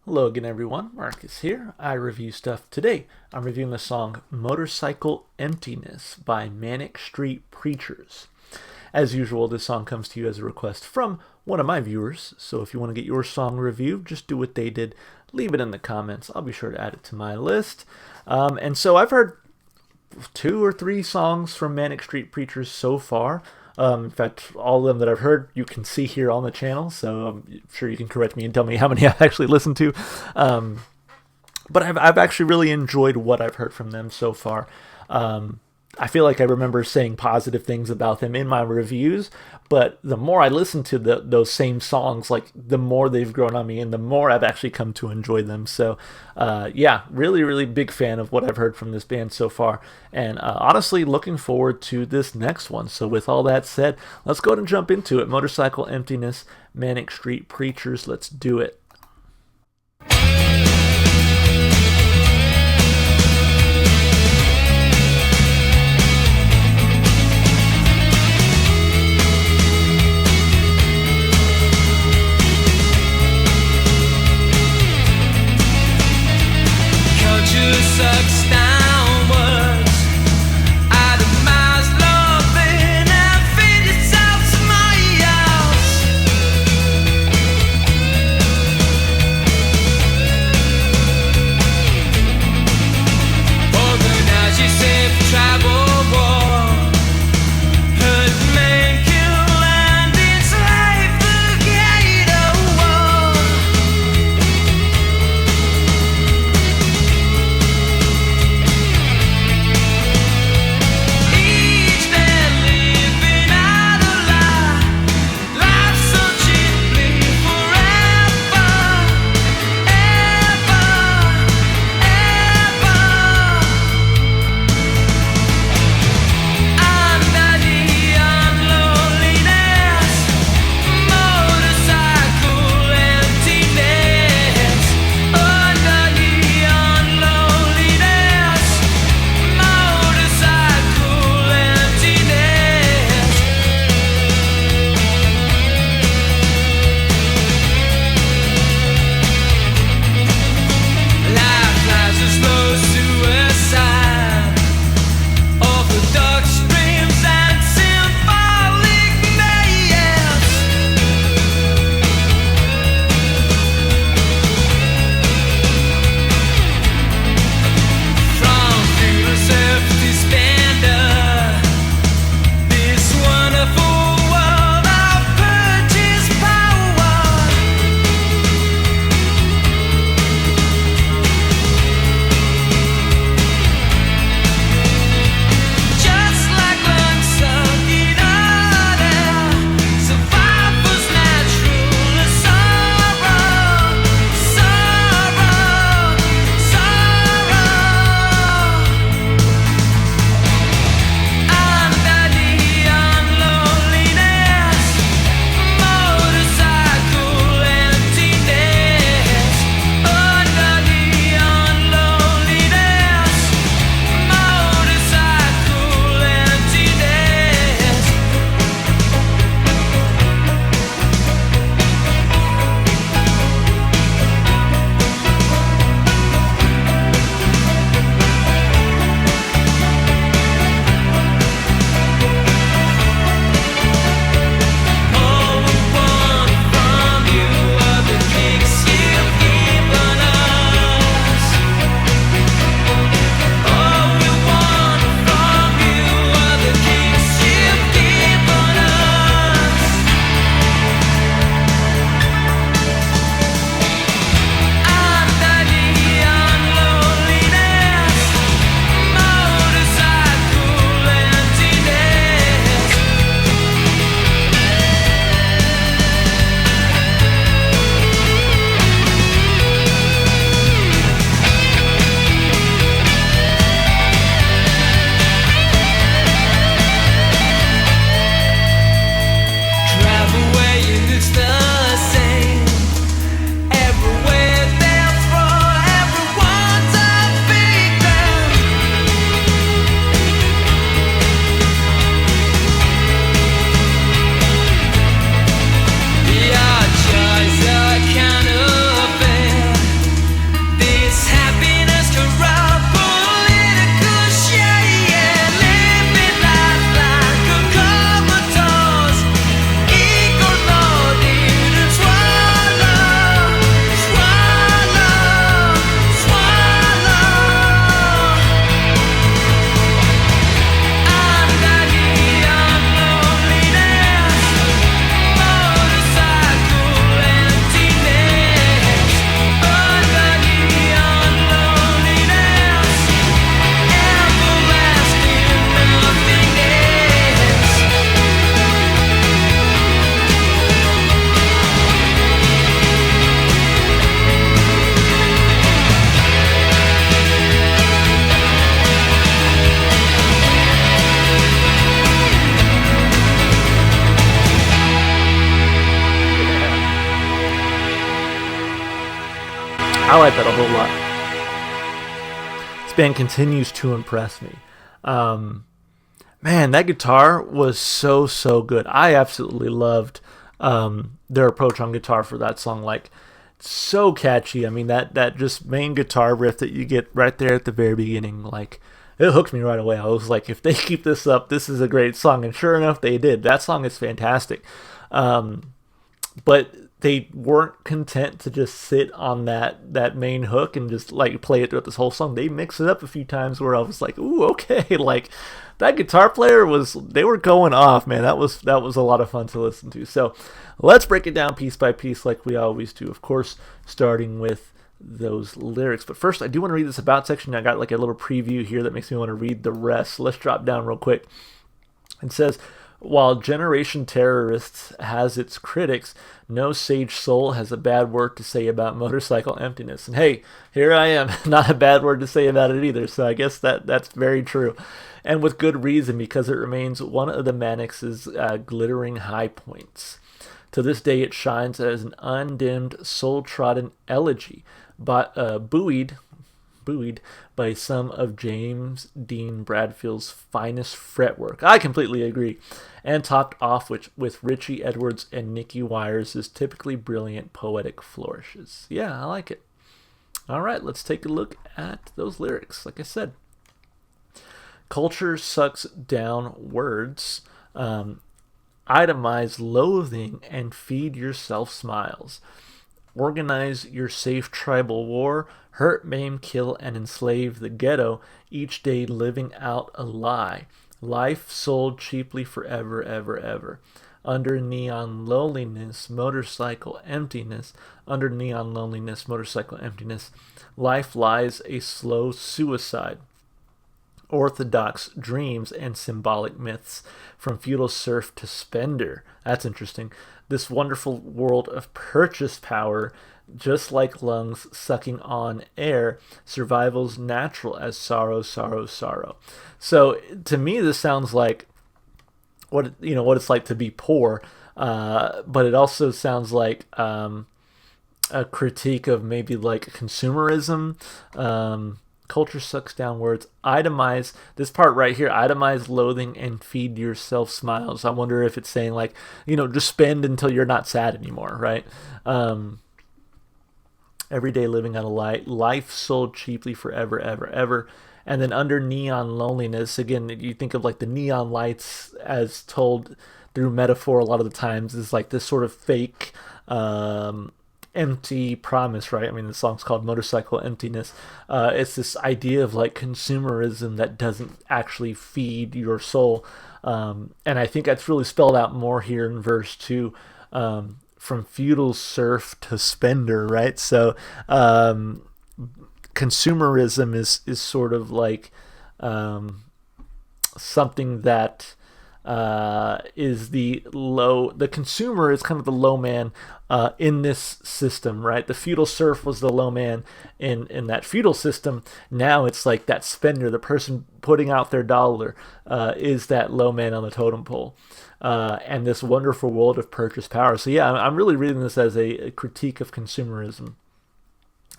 Hello again, everyone. Marcus here. I review stuff today. I'm reviewing the song Motorcycle Emptiness by Manic Preachers. As usual, this song comes to you as a request from one of my viewers. So if you want to get your song reviewed, just do what they did. Leave it in the comments. I'll be sure to add it to my list. And so I've heard 2 or 3 songs from Manic Preachers so far. In fact, all of them that I've heard, you can see here on the channel, so I'm sure you can correct me and tell me how many I've actually listened to. But I've actually really enjoyed what I've heard from them so far. I feel like I remember saying positive things about them in my reviews, but the more I listen to those same songs, like the more they've grown on me and the more I've actually come to enjoy them. So yeah, really, really big fan of what I've heard from this band so far. And honestly, looking forward to this next one. So with all that said, let's go ahead and jump into it. Motorcycle Emptiness, Manic Street Preachers. Let's do it. Sucks downwards, itemized loving and feed itself somebody else. Organize yourself for travel war, hurt, man, kill, and enslave the gate of war. I like that a whole lot. This band continues to impress me. Man, that guitar was so good. I absolutely loved their approach on guitar for that song. Like, so catchy. I mean, that just main guitar riff that you get right there at the very beginning, like, it hooked me right away. I was like, if they keep this up, this is a great song. And sure enough, they did. That song is fantastic. But they weren't content to just sit on that main hook and just like play it throughout this whole song. They mixed it up a few times where I was like, ooh, okay, like that guitar player they were going off, man. That was a lot of fun to listen to. So let's break it down piece by piece like we always do. Of course, starting with those lyrics. But first, I do want to read this about section. I got like a little preview here that makes me want to read the rest. So let's drop down real quick. It says, while Generation Terrorists has its critics, no sage soul has a bad word to say about Motorcycle Emptiness. And hey, here I am, not a bad word to say about it either, so I guess that's very true. And with good reason, because it remains one of the Manic's glittering high points. To this day, it shines as an undimmed, soul-trodden elegy, but buoyed by some of James Dean Bradfield's finest fretwork. I completely agree. And topped off with Richie Edwards and Nicky Wires' typically brilliant poetic flourishes. Yeah, I like it. All right, let's take a look at those lyrics. Like I said, culture sucks down words. Itemize loathing and feed yourself smiles. Organize your safe tribal war, hurt, maim, kill, and enslave the ghetto, each day living out a lie. Life sold cheaply forever, ever, ever. Under neon loneliness, motorcycle emptiness. Under neon loneliness, motorcycle emptiness. Life lies a slow suicide. Orthodox dreams and symbolic myths, from feudal serf to spender. That's interesting. This wonderful world of purchase power, just like lungs sucking on air, survival's natural as sorrow, sorrow, sorrow. So to me, this sounds like what it's like to be poor, but it also sounds like a critique of maybe like consumerism. Culture sucks down words. Itemize, this part right here, itemize loathing and feed yourself smiles. I wonder if it's saying like, just spend until you're not sad anymore, right? Every day living on a light. Life sold cheaply forever, ever, ever. And then under neon loneliness, again, you think of like the neon lights as told through metaphor a lot of the times is like this sort of fake, empty promise, right? I mean, the song's called Motorcycle Emptiness. It's this idea of like consumerism that doesn't actually feed your soul. And I think that's really spelled out more here in verse 2, from feudal serf to spender, right? So consumerism is sort of like something that is the consumer is kind of the low man in this system, right? The feudal serf was the low man in that feudal system. Now it's like that spender, the person putting out their dollar, is that low man on the totem pole. And this wonderful world of purchase power. So yeah, I'm really reading this as a critique of consumerism.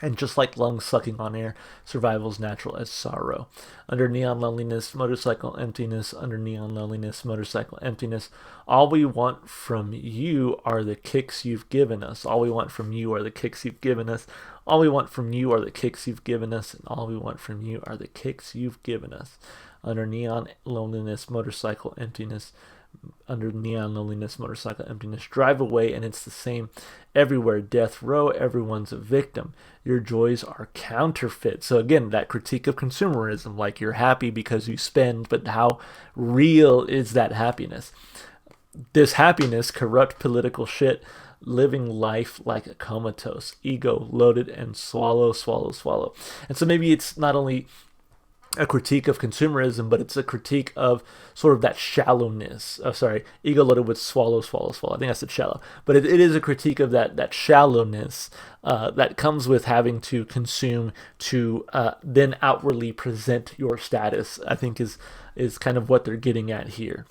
And just like lungs sucking on air, survival's natural as sorrow. Under neon loneliness, motorcycle emptiness. Under neon loneliness, motorcycle emptiness. All we want from you are the kicks you've given us. All we want from you are the kicks you've given us. All we want from you are the kicks you've given us. And all we want from you are the kicks you've given us. Under neon loneliness, motorcycle emptiness. Under neon loneliness, motorcycle emptiness. Drive away and it's the same everywhere. Death row, everyone's a victim. Your joys are counterfeit. So again, that critique of consumerism, like you're happy because you spend, but how real is that happiness? This happiness, corrupt political shit, living life like a comatose, ego loaded and swallow, swallow, swallow. And so maybe it's not only a critique of consumerism, but it's a critique of sort of that shallowness. Ego loaded with swallow, swallow, swallow. I think I said shallow. But it is a critique of that shallowness that comes with having to consume to then outwardly present your status, I think is kind of what they're getting at here.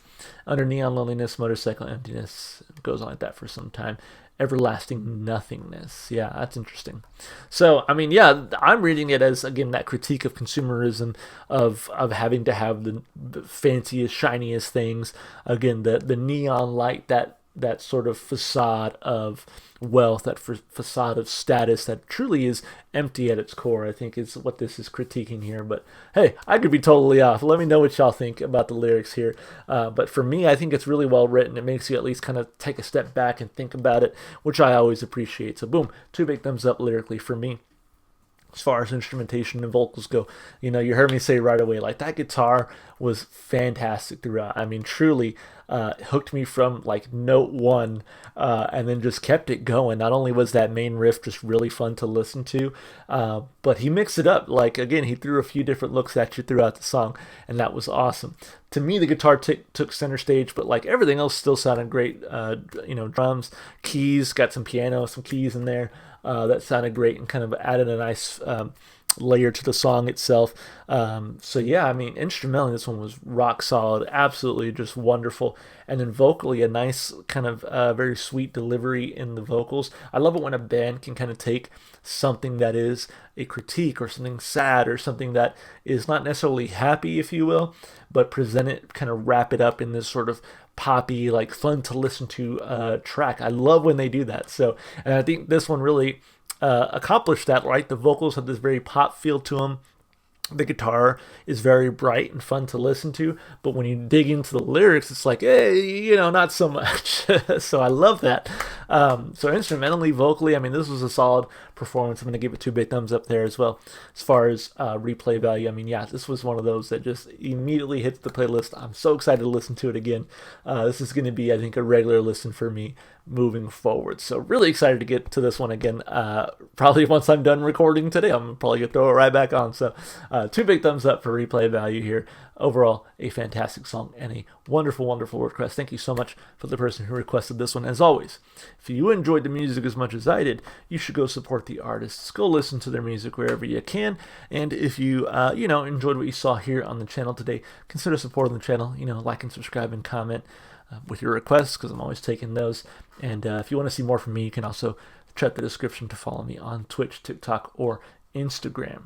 Under neon loneliness, motorcycle emptiness. It goes on like that for some time. everlasting nothingness. Yeah, that's interesting. So, I mean, yeah, I'm reading it as, again, that critique of consumerism, of having to have the fanciest, shiniest things. Again, the neon light, that sort of facade of wealth, that facade of status that truly is empty at its core, I think is what this is critiquing here. But hey, I could be totally off. Let me know what y'all think about the lyrics here. But for me, I think it's really well written. It makes you at least kind of take a step back and think about it, which I always appreciate. So boom, 2 big thumbs up lyrically for me. As far as instrumentation and vocals go, you heard me say right away, like, that guitar was fantastic throughout. I mean, truly hooked me from like note one, and then just kept it going. Not only was that main riff just really fun to listen to, but he mixed it up. Like, again, he threw a few different looks at you throughout the song, and that was awesome. To me, the guitar took center stage, but like everything else still sounded great. Drums, keys, got some piano, some keys in there. That sounded great and kind of added a nice layer to the song itself. So yeah, I mean, instrumentally, this one was rock solid, absolutely just wonderful. And then vocally, a nice kind of very sweet delivery in the vocals. I love it when a band can kind of take something that is a critique or something sad or something that is not necessarily happy, if you will, but present it, kind of wrap it up in this sort of poppy, like fun to listen to track. I love when they do that. So, and I think this one really accomplished that, right? The vocals have this very pop feel to them. The guitar is very bright and fun to listen to, but when you dig into the lyrics, it's like, hey, not so much. So I love that. So instrumentally, vocally, I mean, this was a solid performance. I'm going to give it 2 big thumbs up there as well. As far as replay value, I mean, yeah, this was one of those that just immediately hits the playlist. I'm so excited to listen to it again. This is going to be, I think, a regular listen for me moving forward. So really excited to get to this one again. Probably once I'm done recording today, I'm probably going to throw it right back on. So 2 big thumbs up for replay value here. Overall, a fantastic song and a wonderful, wonderful request. Thank you so much for the person who requested this one. As always, if you enjoyed the music as much as I did, you should go support the artists. Go listen to their music wherever you can. And if you, enjoyed what you saw here on the channel today, consider supporting the channel. Like and subscribe and comment with your requests, because I'm always taking those. And if you want to see more from me, you can also check the description to follow me on Twitch, TikTok, or Instagram.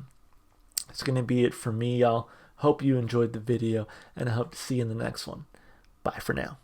That's going to be it for me, y'all. Hope you enjoyed the video, and I hope to see you in the next one. Bye for now.